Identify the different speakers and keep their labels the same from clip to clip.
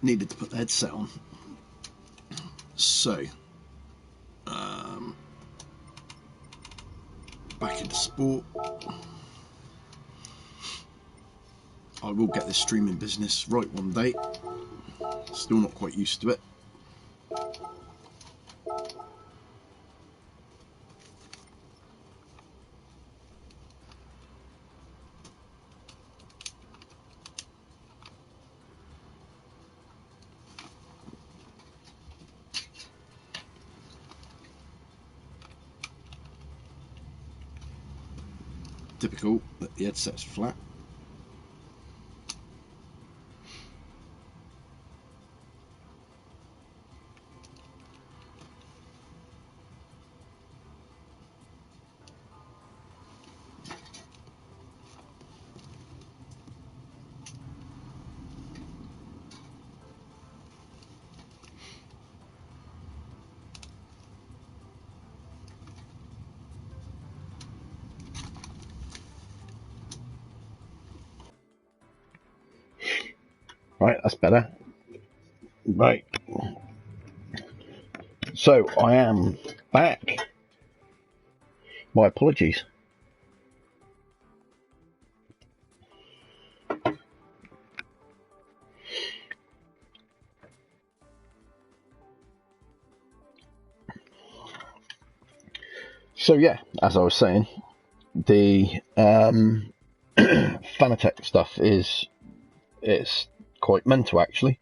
Speaker 1: Needed to put the headset on. So, back into sport. I will get this streaming business right one day. Still not quite used to it. Typical that the headset's flat. Right, that's better. Right. So I am back. My apologies. So yeah, as I was saying, the Fanatec stuff it's quite mental actually.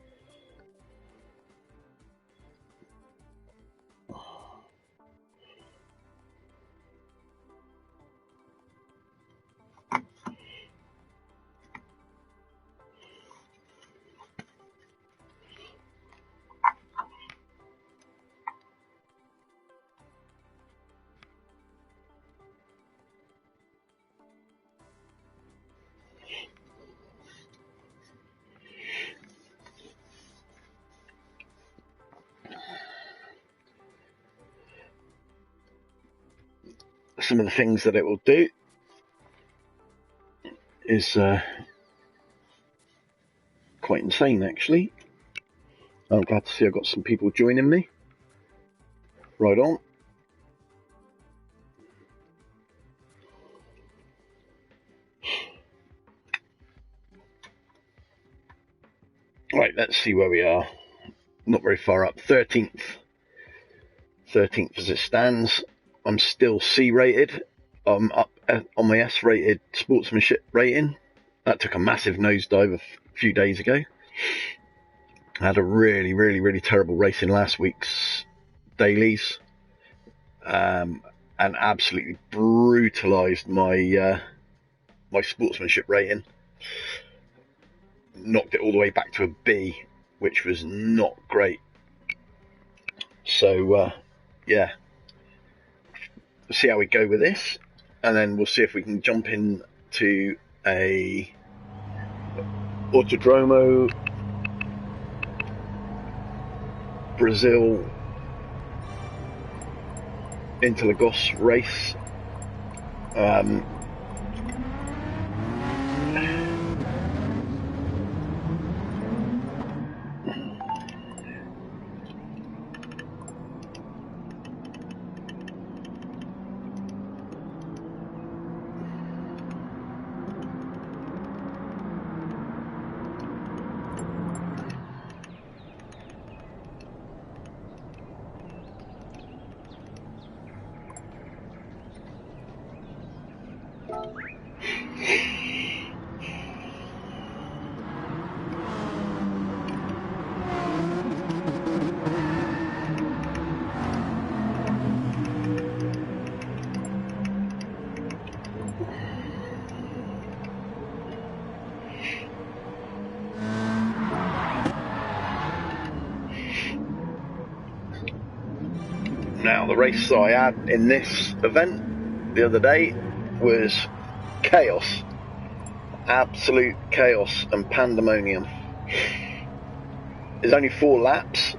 Speaker 1: Some of the things that it will do is quite insane actually. I'm glad to see I've got some people joining me. Right on. Right, let's see where we are. Not very far up. 13th as it stands. I'm still C rated. I'm up on my S rated sportsmanship rating. That took a massive nosedive a few days ago. I had a really terrible race in last week's dailies, and absolutely brutalised my my sportsmanship rating. Knocked it all the way back to a B, which was not great. So yeah, we'll see how we go with this, and then we'll see if we can jump into a Autodromo Brazil Interlagos race. Now, the race I had in this event the other day was chaos. Absolute chaos and pandemonium. There's only 4 laps,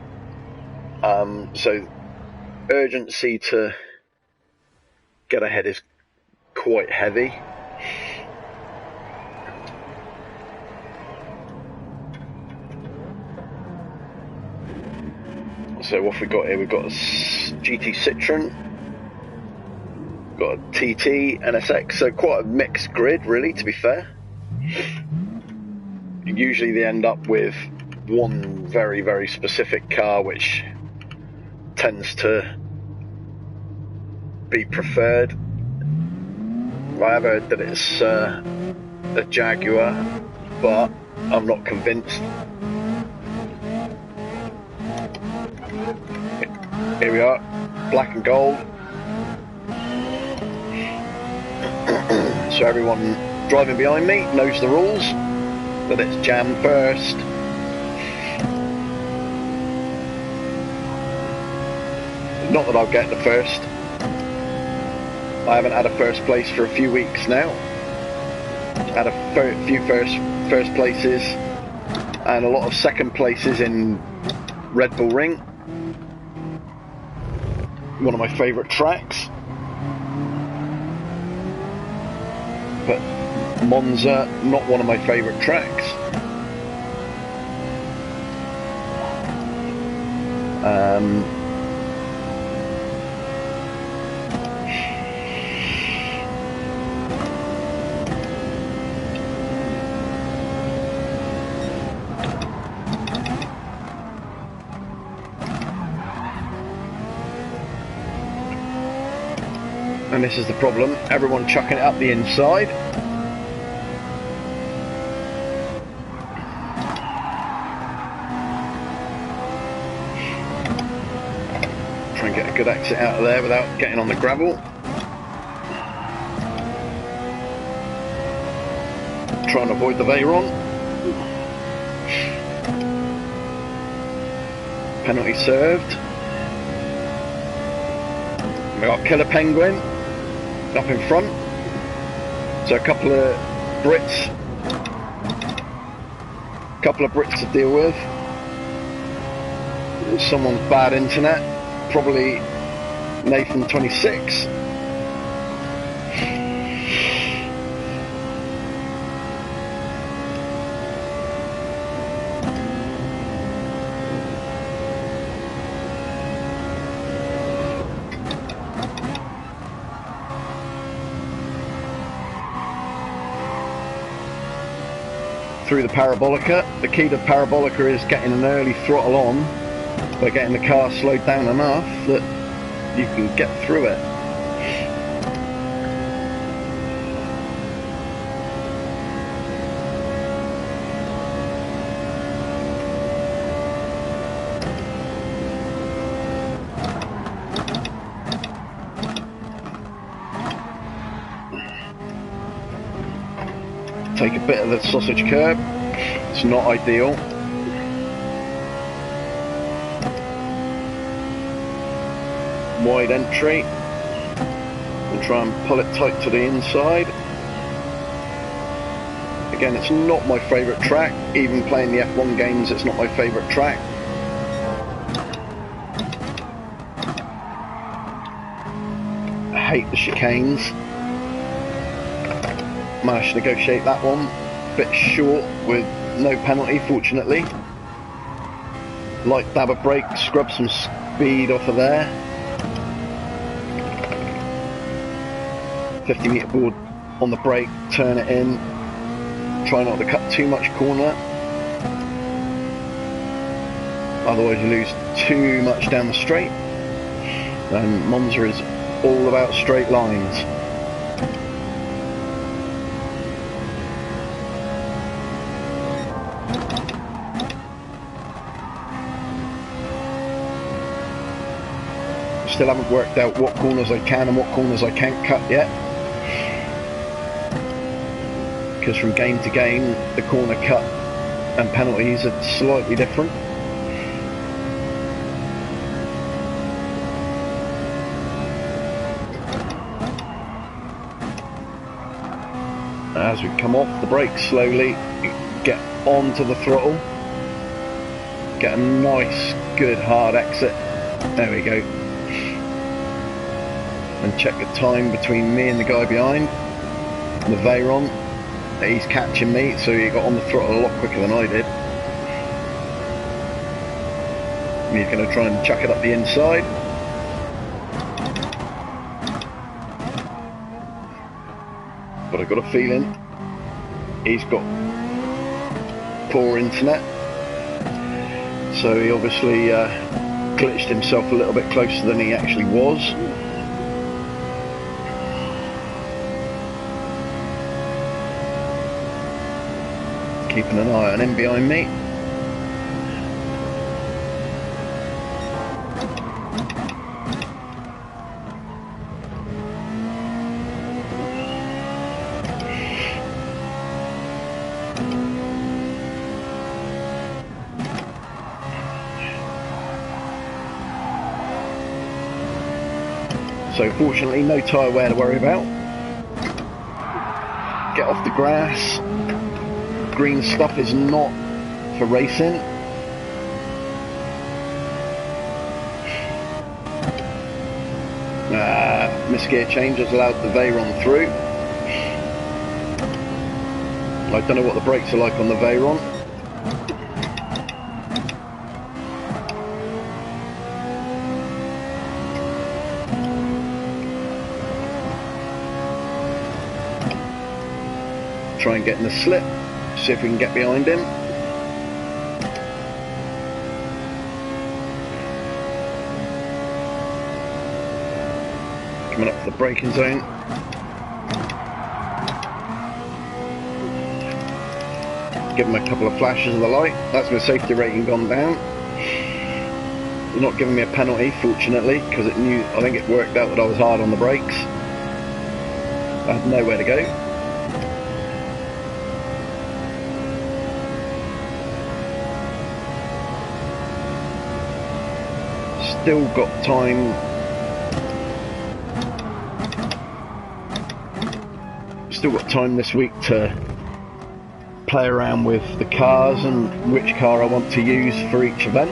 Speaker 1: so urgency to get ahead is quite heavy. So what have we got here? We've got a GT Citroen, got a TT, NSX, so quite a mixed grid really, to be fair. Usually they end up with one very, very specific car which tends to be preferred. I have heard that it's a Jaguar, but I'm not convinced. Here we are, black and gold. So everyone driving behind me knows the rules, that it's jam first. Not that I'll get the first. I haven't had a first place for a few weeks now. Had a few first places and a lot of second places in Red Bull Ring, one of my favourite tracks. But Monza, not one of my favourite tracks. And this is the problem, everyone chucking it up the inside. Try and get a good exit out of there without getting on the gravel. Try and avoid the Veyron. Penalty served. We got Killer Penguin up in front, so a couple of Brits to deal with. Someone's bad internet, probably Nathan 26. Through the Parabolica. The key to Parabolica is getting an early throttle on by getting the car slowed down enough that you can get through it. Take a bit of the sausage curb, it's not ideal. Wide entry, and try and pull it tight to the inside. Again, it's not my favourite track, even playing the F1 games it's not my favourite track. I hate the chicanes. Managed to negotiate that one, bit short with no penalty fortunately. Light dab of brake, scrub some speed off of there. 50 metre board on the brake, turn it in, try not to cut too much corner, otherwise you lose too much down the straight. And Monza is all about straight lines. Still haven't worked out what corners I can and what corners I can't cut yet, because from game to game the corner cut and penalties are slightly different. As we come off the brake slowly, get onto the throttle, get a nice good hard exit, there we go. And check the time between me and the guy behind, the Veyron. He's catching me, so he got on the throttle a lot quicker than I did. He's going to try and chuck it up the inside. But I've got a feeling he's got poor internet. So he obviously glitched himself a little bit closer than he actually was. Keeping an eye on him behind me. So fortunately, no tyre wear to worry about. Get off the grass. Green stuff is not for racing. Missed gear change has allowed the Veyron through. I don't know what the brakes are like on the Veyron. Try and get in the slip, see if we can get behind him. Coming up to the braking zone. Give him a couple of flashes of the light. That's my safety rating gone down. It's not giving me a penalty, fortunately, because I think it worked out that I was hard on the brakes. I had nowhere to go. Still got time. Still got time this week to play around with the cars and which car I want to use for each event.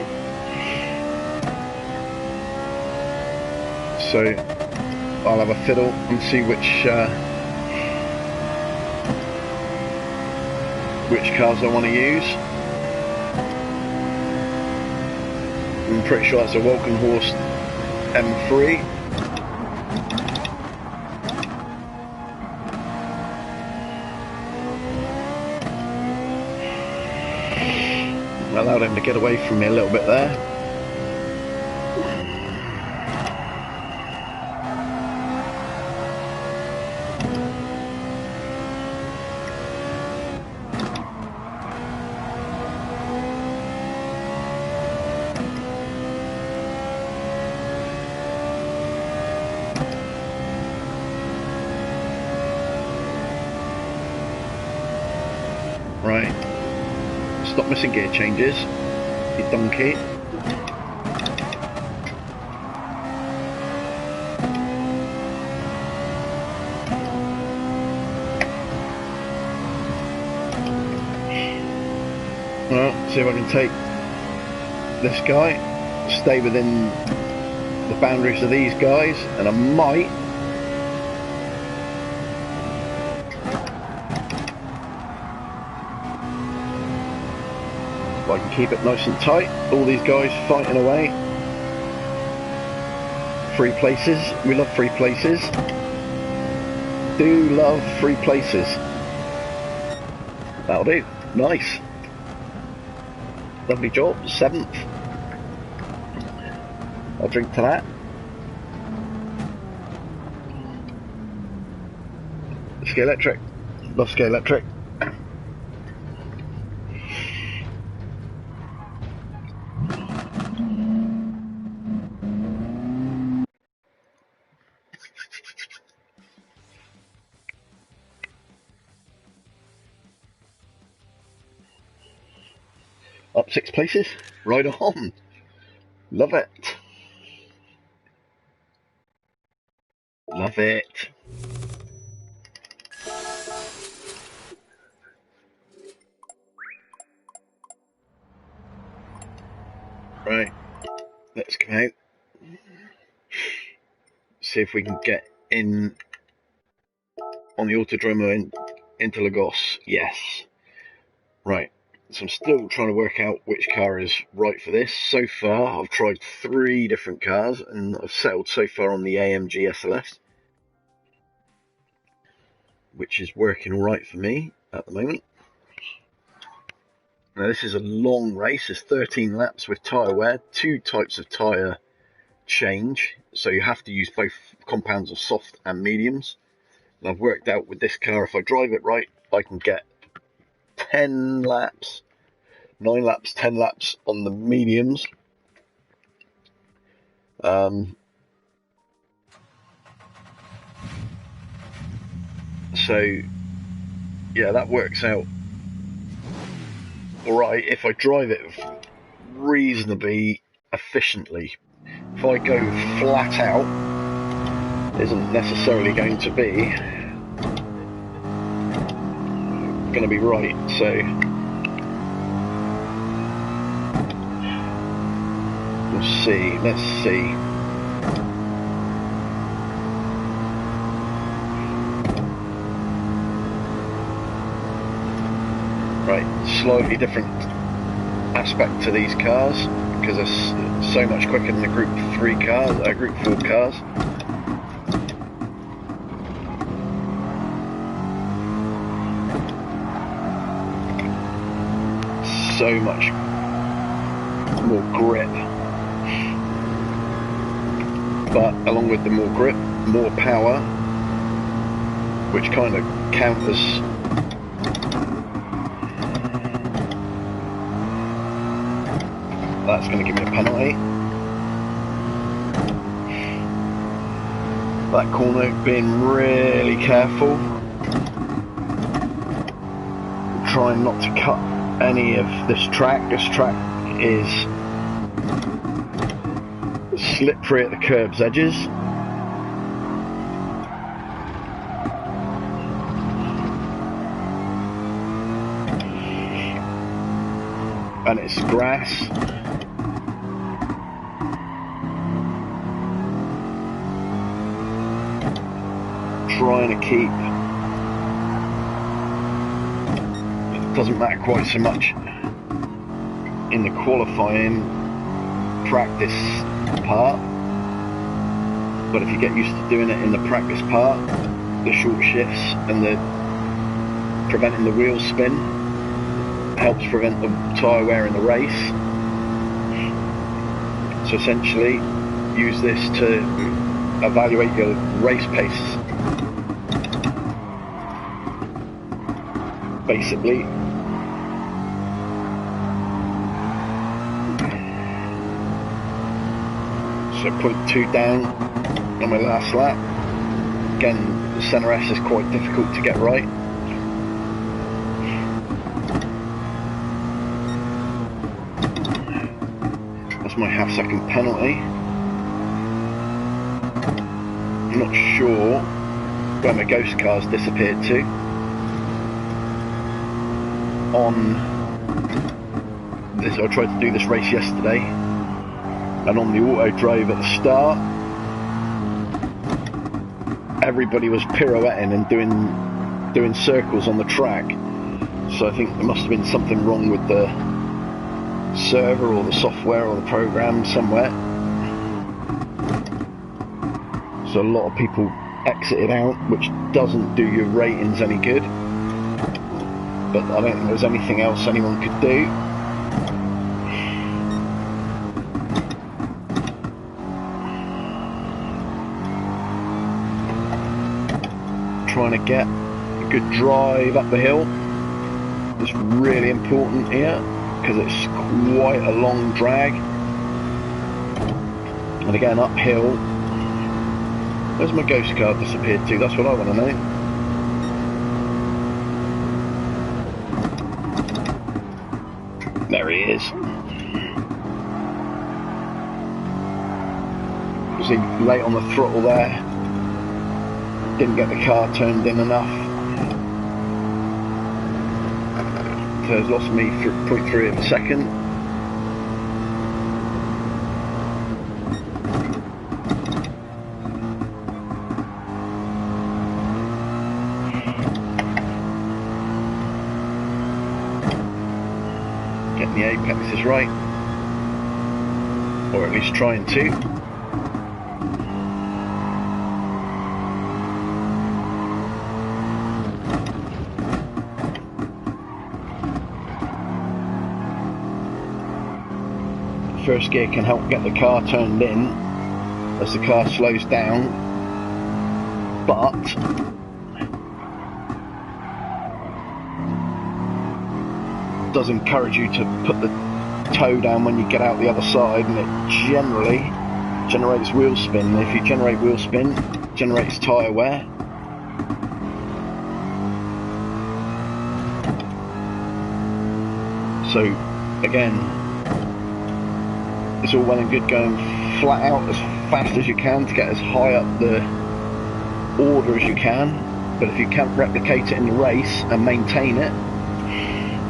Speaker 1: So I'll have a fiddle and see which cars I want to use. I'm pretty sure that's a Walkenhorst M3. I allowed him to get away from me a little bit there. Right, stop missing gear changes, you donkey. Well, see if I can take this guy, stay within the boundaries of these guys, and I might I can keep it nice and tight. All these guys fighting away. 3 places. We love 3 places. Do love 3 places. That'll do. Nice. Lovely job. 7th. I'll drink to that. Ski Electric. Love Ski Electric. Up 6 places, right on. Love it. Love it. Right, let's come out. See if we can get in on the Autodromo into Lagos. Yes. Right, So I'm still trying to work out which car is right for this. So far, I've tried 3 different cars, and I've settled so far on the AMG SLS, which is working all right for me at the moment. Now this is a long race. It's 13 laps with tyre wear, 2 types of tyre change, so you have to use both compounds of soft and mediums. And I've worked out with this car, if I drive it right, I can get 10 laps, 9 laps, 10 laps on the mediums. So yeah, that works out alright if I drive it reasonably efficiently. If I go flat out, isn't necessarily going to be right. So we'll see. Let's see. Right, slightly different aspect to these cars because they're so much quicker than the Group 3 cars, Group 4 cars. So much more grip, but along with the more grip, more power, which kind of counters that's going to give me a penalty. That corner, being really careful, trying not to cut any of this track. This track is slippery at the curb's edges. And it's grass. Trying to keep, it doesn't matter quite so much in the qualifying practice part, but if you get used to doing it in the practice part, the short shifts and the preventing the wheel spin helps prevent the tyre wear in the race. So essentially use this to evaluate your race pace. Basically, so 0.2 down on my last lap. Again, the centre S is quite difficult to get right. That's my half-second penalty. I'm not sure where my ghost car's disappeared to. On this, I tried to do this race yesterday, and on the auto drive at the start, everybody was pirouetting and doing circles on the track. So I think there must have been something wrong with the server or the software or the program somewhere. So a lot of people exited out, which doesn't do your ratings any good. But I don't think there's anything else anyone could do. Trying to get a good drive up the hill. It's really important here because it's quite a long drag. And again, uphill. Where's my ghost car disappeared to? That's what I want to know. There he is. Was he late on the throttle there? Didn't get the car turned in enough. So it's lost me 0.3 of a second. getting the apexes right, or at least trying to. First gear can help get the car turned in as the car slows down, but does encourage you to put the toe down when you get out the other side, and it generally generates wheel spin. If you generate wheel spin, it generates tyre wear. So again, it's all well and good going flat out as fast as you can to get as high up the order as you can, but if you can't replicate it in the race and maintain it,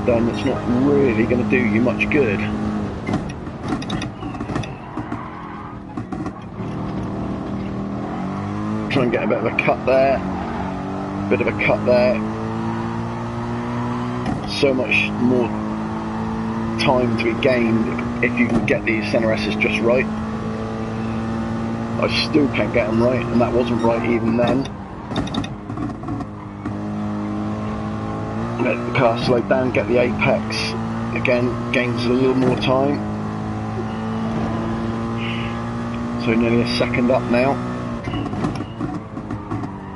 Speaker 1: then it's not really going to do you much good. Try and get a bit of a cut there, bit of a cut there. So much more time to be gained if you can get these center S's just right. I still can't get them right, and that wasn't right even then. Let the car slow down, get the apex, again gains a little more time. So nearly a second up now.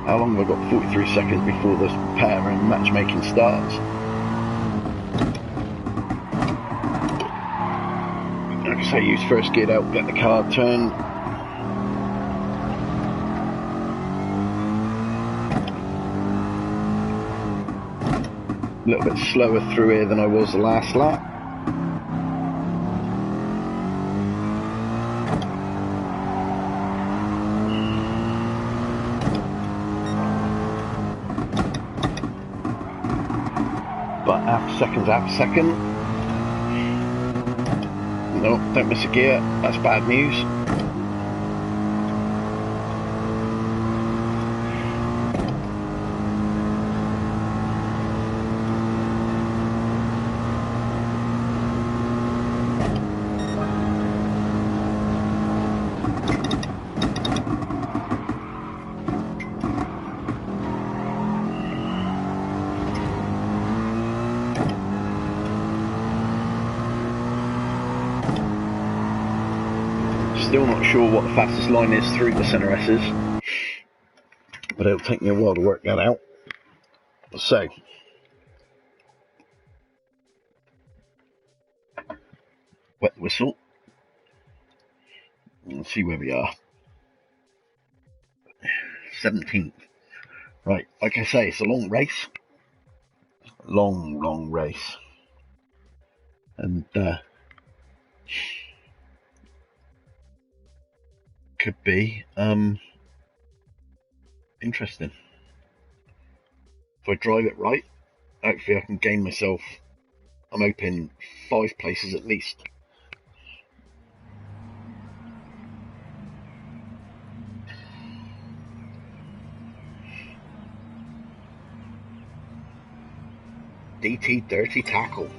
Speaker 1: How long have I got? 43 seconds before the pair and matchmaking starts. Like I say, use first gear to help get the car turned. A little bit slower through here than I was the last lap. But half a second. No, don't miss a gear, that's bad news. Still not sure what the fastest line is through the center S's, but it'll take me a while to work that out. So, wet whistle. Let's see where we are. 17th. Right, like I say, it's a long race. Long race. And could be interesting. If I drive it right, hopefully I can gain myself, I'm hoping, 5 places at least. DT Dirty Tackle.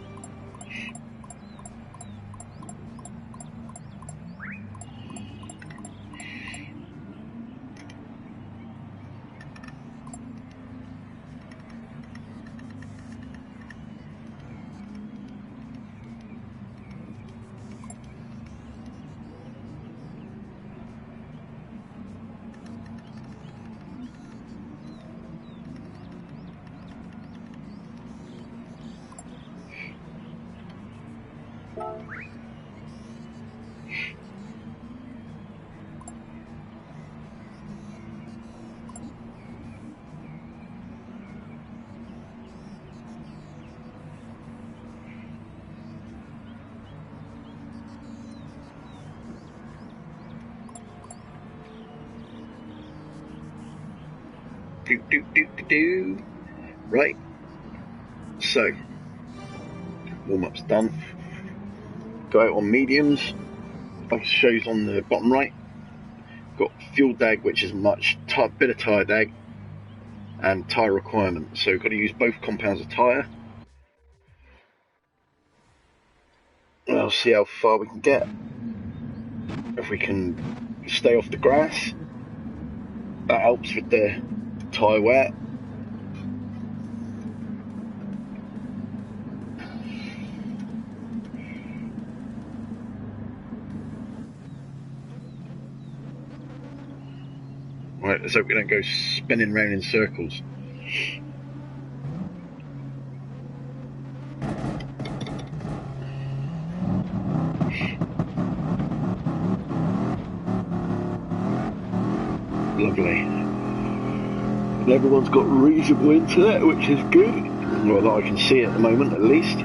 Speaker 1: Right, so warm-up's done. Go out on mediums, like it shows on the bottom right. Got fuel dag, which is bit of tyre dag, and tyre requirement. So got to use both compounds of tyre. I'll see how far we can get. If we can stay off the grass, that helps with the tyre wear. Right, let's hope we don't go spinning round in circles. Lovely. And everyone's got reasonable internet, which is good. Well, that I can see at the moment, at least.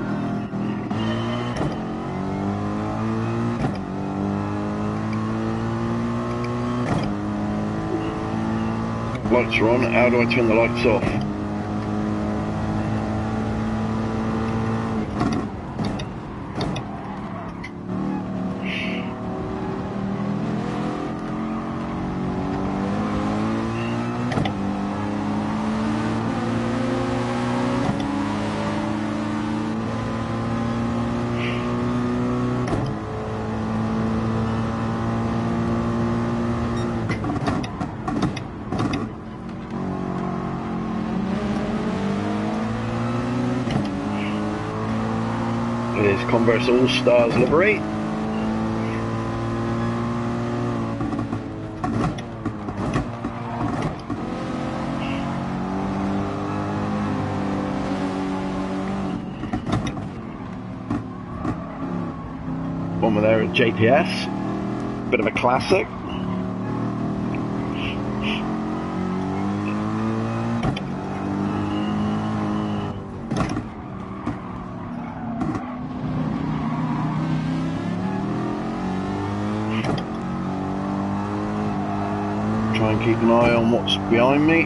Speaker 1: Lights are on. How do I turn the lights off? It is Converse All Stars livery. One with there at JPS, bit of a classic. Try and keep an eye on what's behind me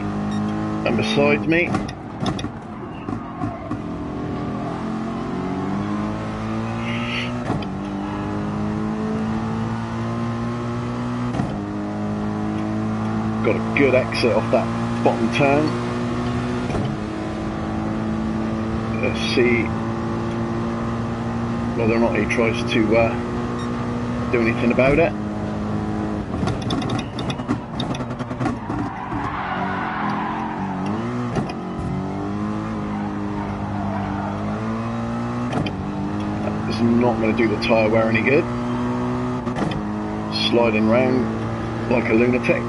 Speaker 1: and beside me. Got a good exit off that bottom turn. Let's see whether or not he tries to do anything about it. That's not going to do the tyre wear any good. Sliding round like a lunatic.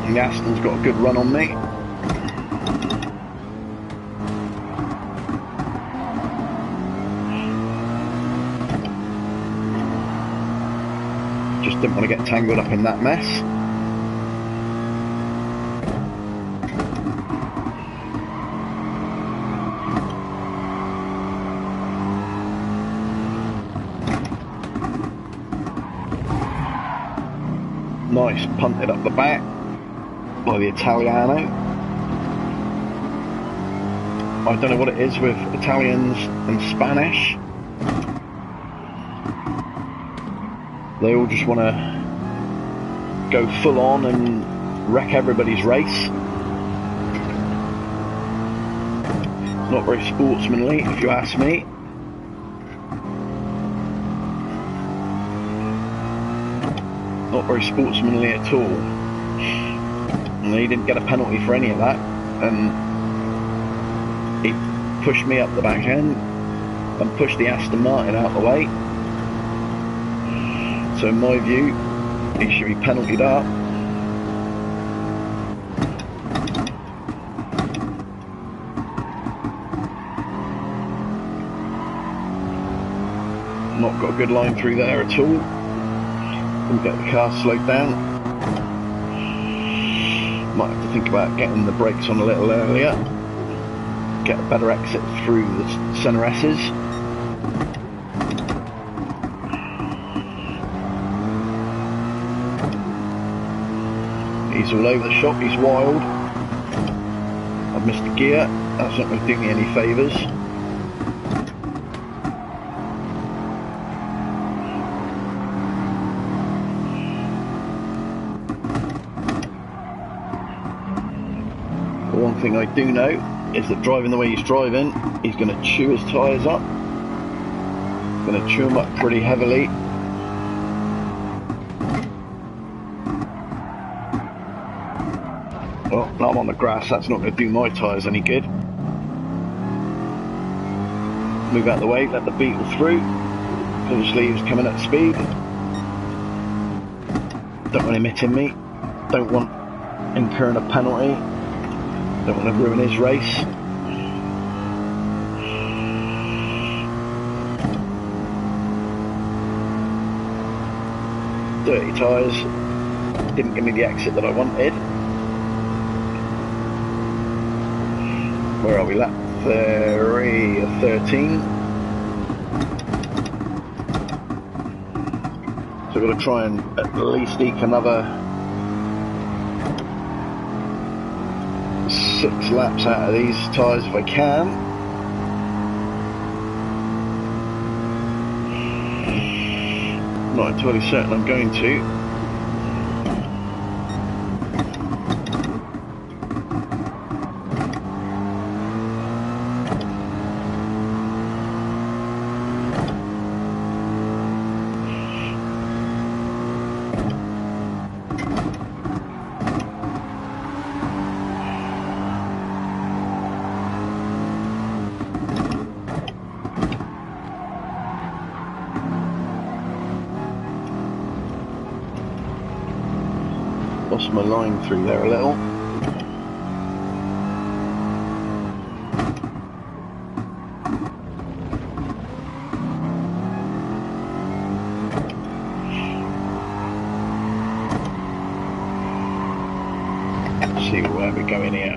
Speaker 1: And the Aston's got a good run on me. Just didn't want to get tangled up in that mess. Nice punted up the back by the Italiano. I don't know what it is with Italians and Spanish. They all just want to go full on and wreck everybody's race. Not very sportsmanly, if you ask me. Not very sportsmanly at all. And he didn't get a penalty for any of that. And he pushed me up the back end and pushed the Aston Martin out of the way. So in my view, he should be penaltied up. Not got a good line through there at all. Couldn't get the car slowed down. Might have to think about getting the brakes on a little earlier. Get a better exit through the centre S's. He's all over the shop, he's wild. I've missed a gear, that's not going to do me any favours. One thing I do know is that driving the way he's driving, he's going to chew his tyres up. Going to chew them up pretty heavily. Well, now I'm on the grass, that's not going to do my tyres any good. Move out the way, let the Beetle through. Obviously he was coming at speed. Don't want him hitting me. Don't want incurring a penalty. Don't want to ruin his race. Dirty tyres. Didn't give me the exit that I wanted. Where are we? Lap 13. So we've got to try and at least eke another 6 laps out of these tyres if I can. Not entirely certain I'm going to. Lost my line through there a little. Let's see where we're going here.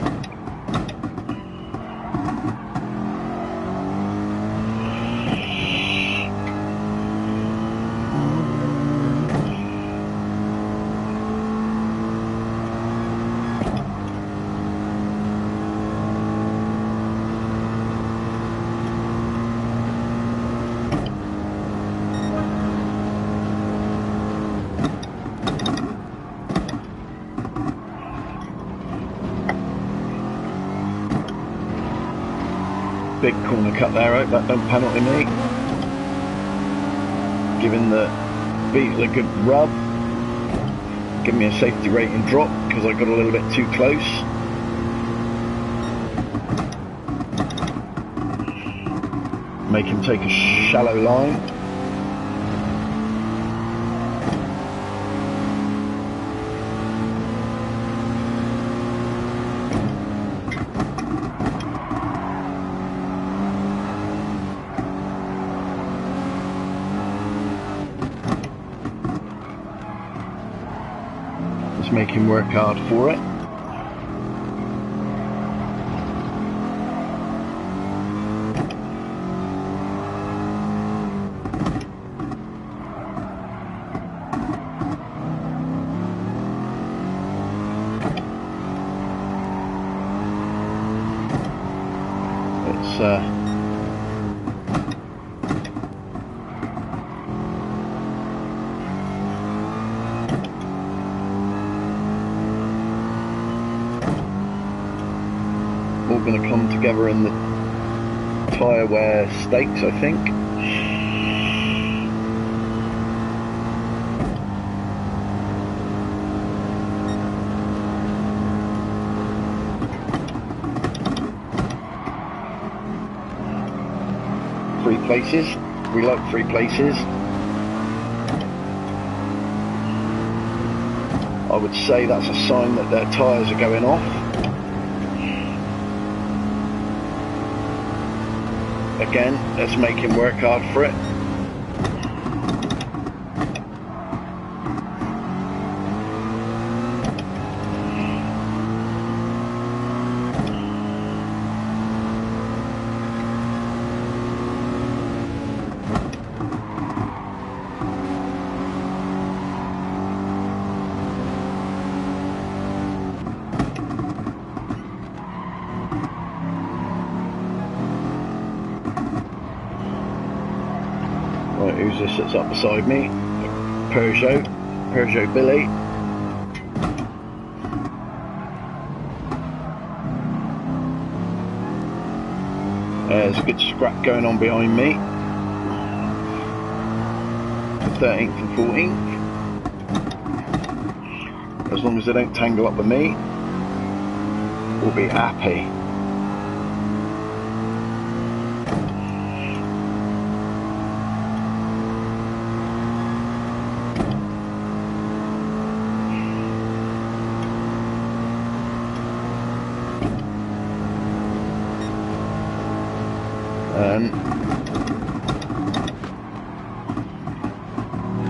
Speaker 1: Big corner cut there, I hope that don't penalty me. Giving the Beetle a good rub. Give me a safety rating drop because I got a little bit too close. Make him take a shallow line. Make him work hard for it. It's all going to come together in the tyre wear stakes, I think. Three places. We like 3 places. I would say that's a sign that their tyres are going off. Again, let's make him work hard for it. Right, who's this that's up beside me? Peugeot Billy. There's a good scrap going on behind me. The 13th and 14th. As long as they don't tangle up with me, we'll be happy.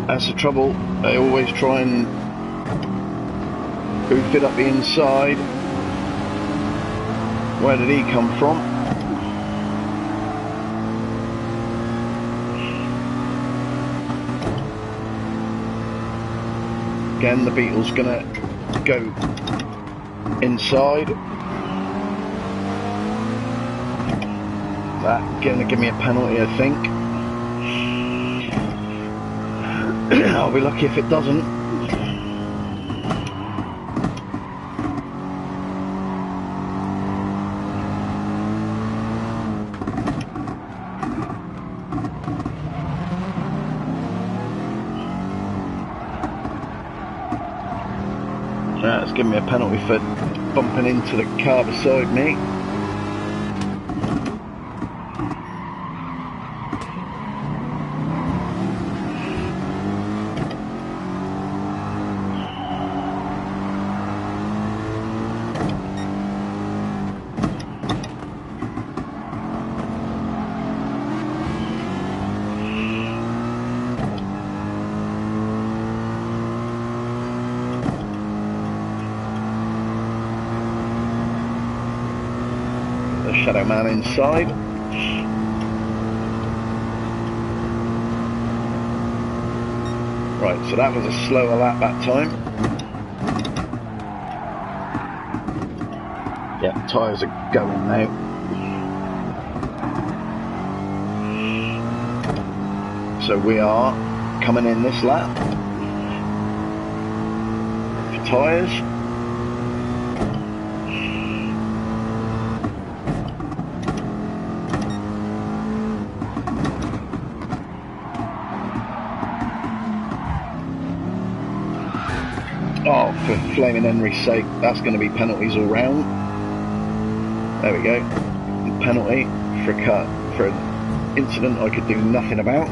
Speaker 1: That's the trouble, they always try and hoof it up the inside. Where did he come from? Again, the Beetle's gonna go inside. That's gonna give me a penalty, I think. I'll be lucky if it doesn't. That's giving me a penalty for bumping into the car beside me. Shadow man inside. Right, so that was a slower lap that time. Yeah, tyres are going now. So we are coming in this lap for tyres. Oh, for flaming Henry's sake, that's going to be penalties all round. There we go. Penalty for a cut, for an incident I could do nothing about.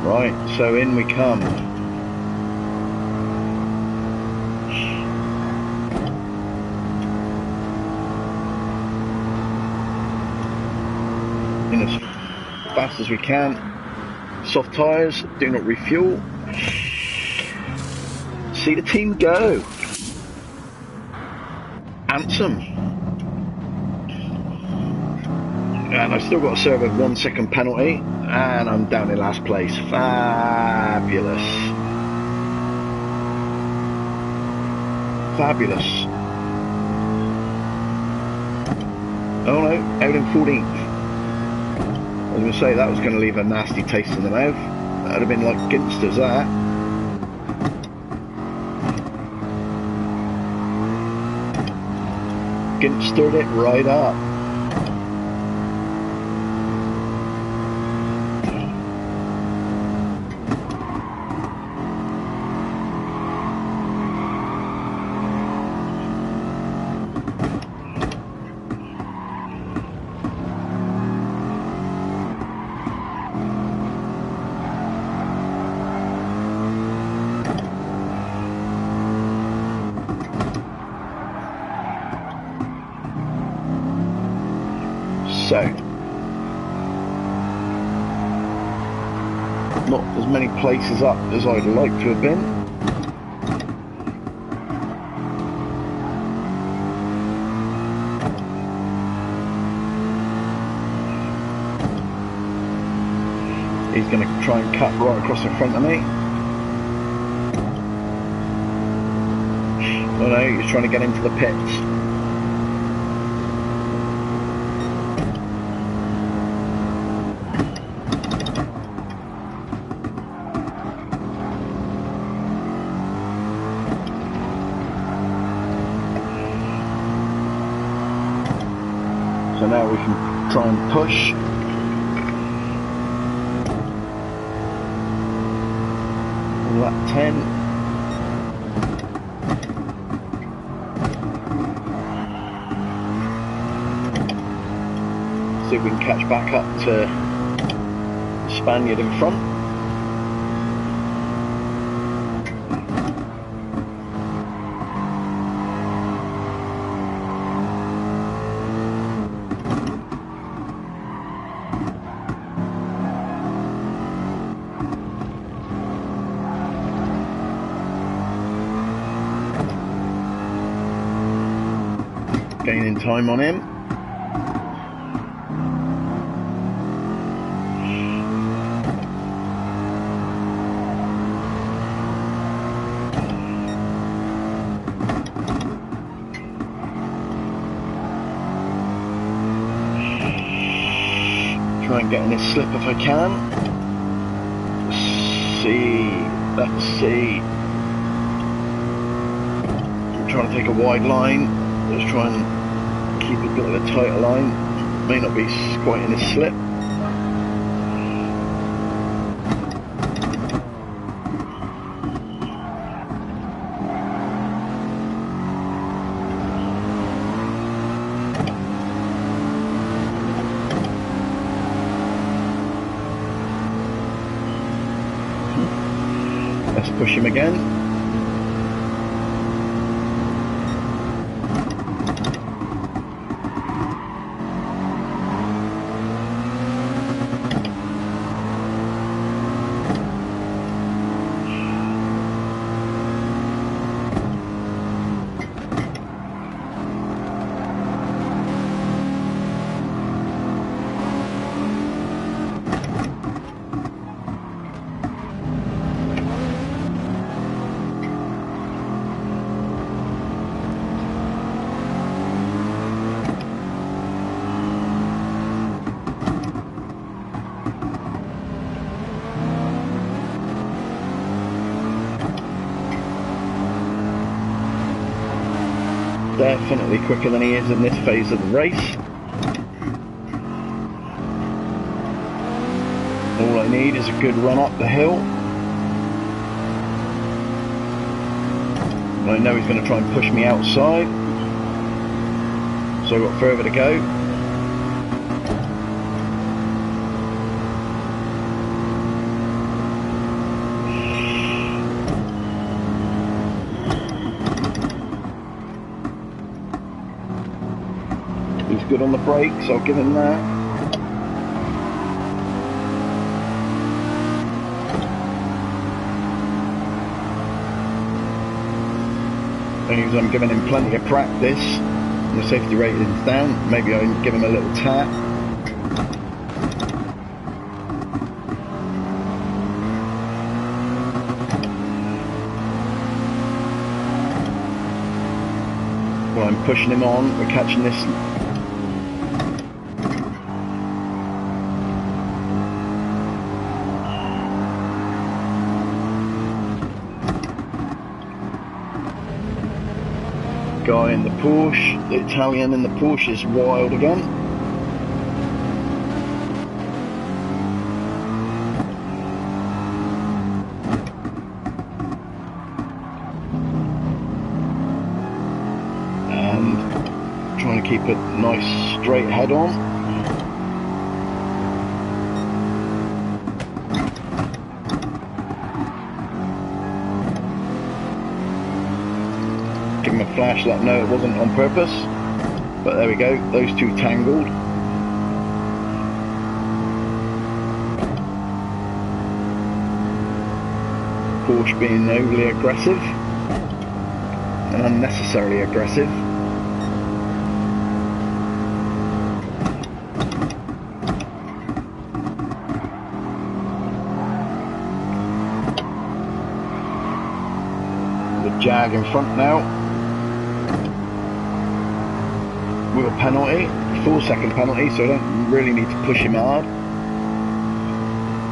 Speaker 1: Right, so in we come. In as fast as we can. Soft tyres, do not refuel. See the team go. Handsome. And I've still got to serve a 1 second penalty, and I'm down in last place. Fabulous. Fabulous. Oh no, out in 14th. I was going to say that was going to leave a nasty taste in the mouth. That would have been like Ginster's, that. Ginstered it right up. So, not many places up as I'd like to have been. He's going to try and cut right across in front of me. Oh no, he's trying to get into the pits. So now we can try and push. Lap 10. See if we can catch back up to the Spaniard in front. Gaining time on him. Try and get in his slip if I can. Let's see. I'm trying to take a wide line. Just try and keep a bit of a tighter line. May not be quite in his slip. Let's push him again. Definitely quicker than he is in this phase of the race. All I need is a good run up the hill. And I know he's going to try and push me outside. So I've got further to go. He's good on the brakes, I'll give him that. I'm giving him plenty of practice. The safety rating's down. Maybe I can give him a little tap. Well, I'm pushing him on. We're catching this. Guy in the Porsche, the Italian in the Porsche is wild again. And trying to keep a nice straight head on. Give him a flash, let him know it wasn't on purpose, but there we go, those two tangled. Porsche being overly aggressive and unnecessarily aggressive. The Jag in front now with a penalty, 4-second penalty, so I don't really need to push him hard.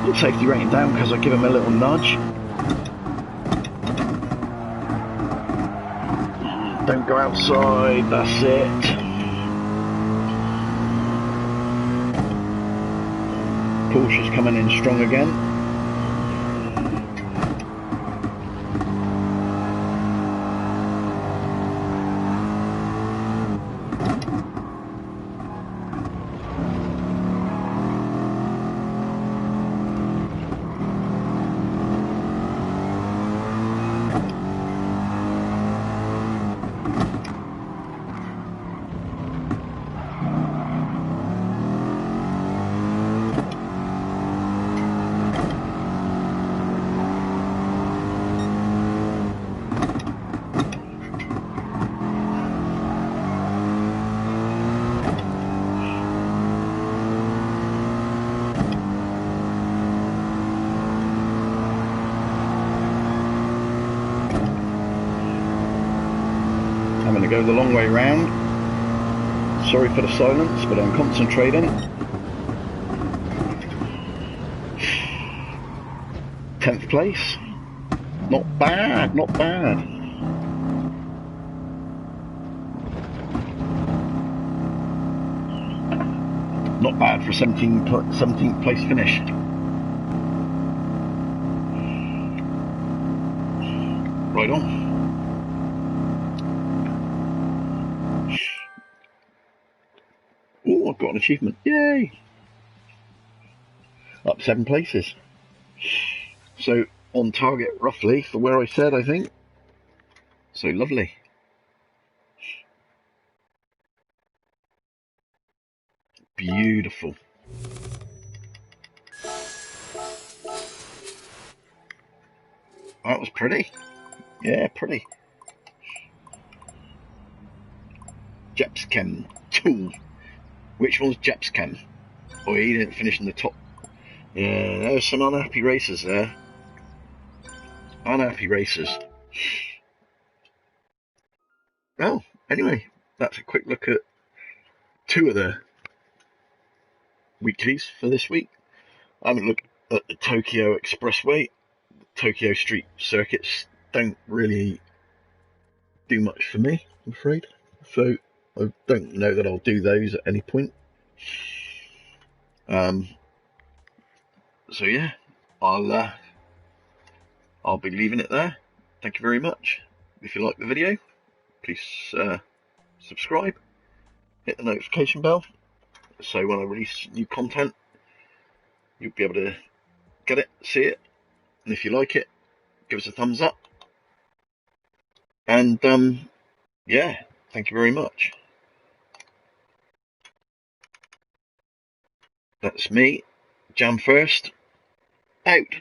Speaker 1: Put safety rating down because I give him a little nudge. Don't go outside, that's it. Porsche's coming in strong again. I'm going to go the long way round. Sorry for the silence, but I'm concentrating. 10th place. Not bad, not bad. Not bad for 17th place finish. Right on. Oh, I've got an achievement. Yay! Up 7 places. So on target roughly for where I said, I think. So lovely. Beautiful. That was pretty. Yeah, pretty. Jepschem 2. Which one's Jepschem? Oh, he didn't finish in the top. Yeah, there's some unhappy racers there. Unhappy racers. Oh, anyway, that's a quick look at 2 of the weeklies for this week. I haven't looked at the Tokyo Expressway. Tokyo Street circuits don't really do much for me, I'm afraid. So I don't know that I'll do those at any point. So yeah, I'll be leaving it there. Thank you very much. If you like the video, please subscribe, hit the notification bell, so when I release new content, you'll be able to get it, see it, and if you like it, give us a thumbs up. And yeah, thank you very much. That's me, Jam First, out.